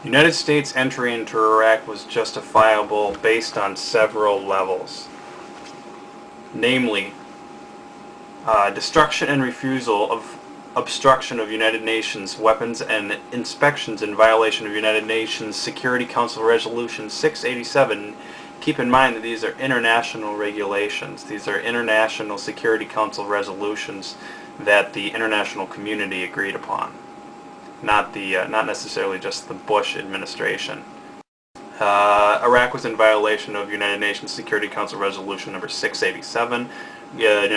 United States entry into Iraq was justifiable based on several levels. Namely, destruction and refusal of obstruction of United Nations weapons and inspections in violation of United Nations Security Council Resolution 687. Keep in mind that these are international regulations. These are International Security Council resolutions that the international community agreed upon, not necessarily just the Bush administration. Iraq was in violation of United Nations Security Council Resolution number 687. United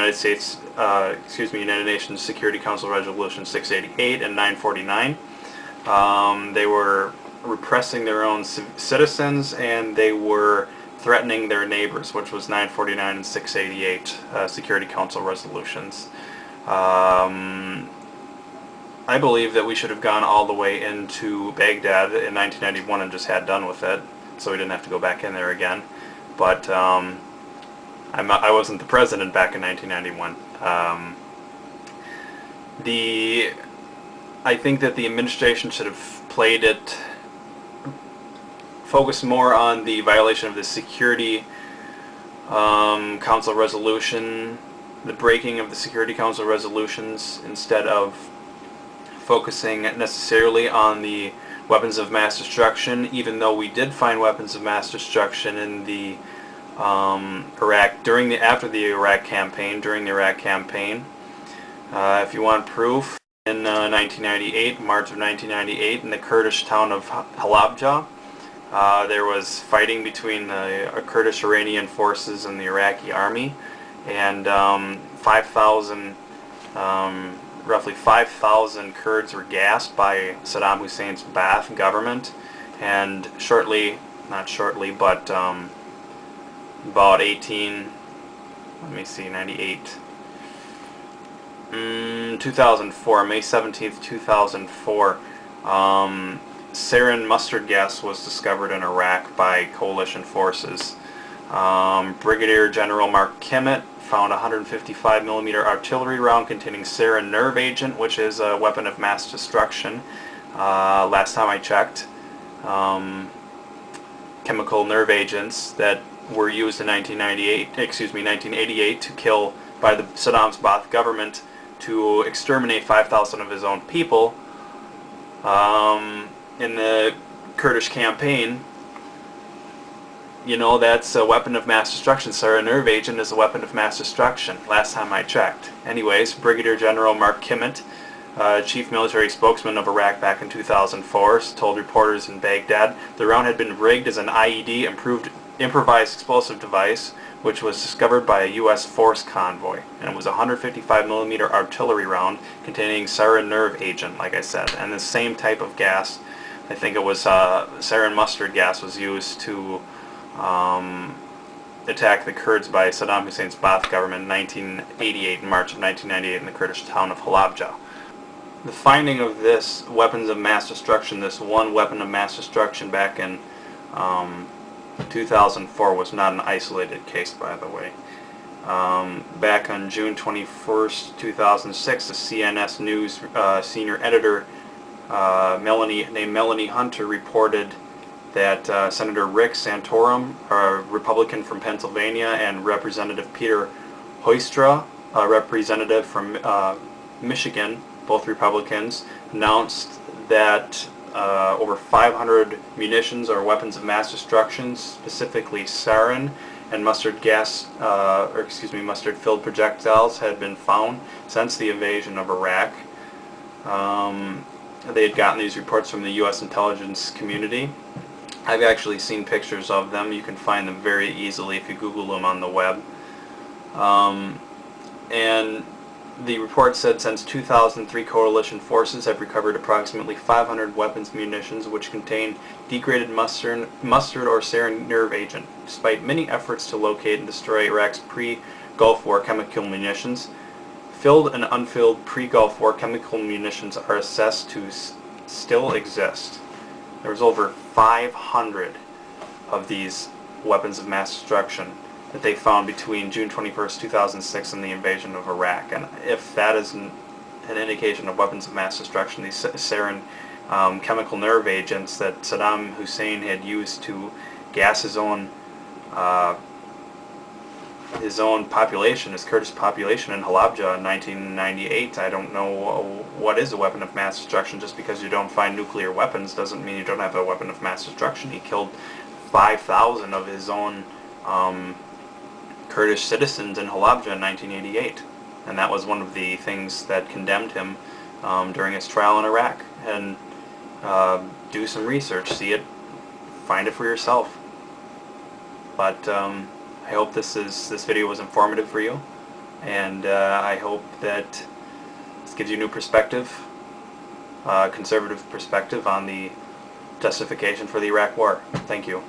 Nations Security Council Resolution 688 and 949. They were repressing their own citizens, and they were threatening their neighbors, which was 949 and 688 Security Council resolutions. I believe that we should have gone all the way into Baghdad in 1991 and just had done with it, so we didn't have to go back in there again. But I wasn't the president back in 1991. I think that the administration should have focused more on the violation of the Security Council resolution, the breaking of the Security Council resolutions, instead of focusing necessarily on the weapons of mass destruction, even though we did find weapons of mass destruction in the Iraq during the Iraq campaign. If you want proof, in 1998, March of 1998, in the Kurdish town of Halabja, there was fighting between the Kurdish Iranian forces and the Iraqi army, and roughly 5,000 Kurds were gassed by Saddam Hussein's Ba'ath government, and about 2004, May 17th, 2004, Sarin mustard gas was discovered in Iraq by coalition forces. Brigadier General Mark Kimmitt found a 155 millimeter artillery round containing sarin nerve agent, which is a weapon of mass destruction. Last time I checked, chemical nerve agents that were used in 1988 to kill by the Saddam's Ba'ath government to exterminate 5,000 of his own people in the Kurdish campaign. You know, that's a weapon of mass destruction. Sarin nerve agent is a weapon of mass destruction, last time I checked. Anyways, Brigadier General Mark Kimmitt, chief military spokesman of Iraq back in 2004, told reporters in Baghdad the round had been rigged as an IED, improvised explosive device, which was discovered by a U.S. force convoy, and it was a 155 millimeter artillery round containing sarin nerve agent, like I said, and the same type of gas. I think it was sarin mustard gas was used to attack the Kurds by Saddam Hussein's Ba'ath government in March of 1998 in the Kurdish town of Halabja. The finding of this weapons of mass destruction, this one weapon of mass destruction back in 2004 was not an isolated case, by the way. Back on June 21st, 2006, the CNS News senior editor named Melanie Hunter reported that Senator Rick Santorum, a Republican from Pennsylvania, and Representative Peter Hoekstra, a representative from Michigan, both Republicans, announced that over 500 munitions or weapons of mass destruction, specifically sarin and mustard-filled projectiles, had been found since the invasion of Iraq. They had gotten these reports from the U.S. intelligence community. I've actually seen pictures of them. You can find them very easily if you Google them on the web. And the report said since 2003, coalition forces have recovered approximately 500 weapons munitions which contain degraded mustard or sarin nerve agent. Despite many efforts to locate and destroy Iraq's pre-Gulf War chemical munitions, filled and unfilled pre-Gulf War chemical munitions are assessed to still exist. There was over 500 of these weapons of mass destruction that they found between June 21st, 2006 and the invasion of Iraq. And if that is an indication of weapons of mass destruction, these sarin chemical nerve agents that Saddam Hussein had used to gas his own population, his Kurdish population in Halabja in 1998. I don't know what is a weapon of mass destruction. Just because you don't find nuclear weapons doesn't mean you don't have a weapon of mass destruction. He killed 5,000 of his own Kurdish citizens in Halabja in 1988. And that was one of the things that condemned him during his trial in Iraq. And do some research, see it, find it for yourself. But I hope this video was informative for you, and I hope that this gives you a new perspective, conservative perspective on the justification for the Iraq War. Thank you.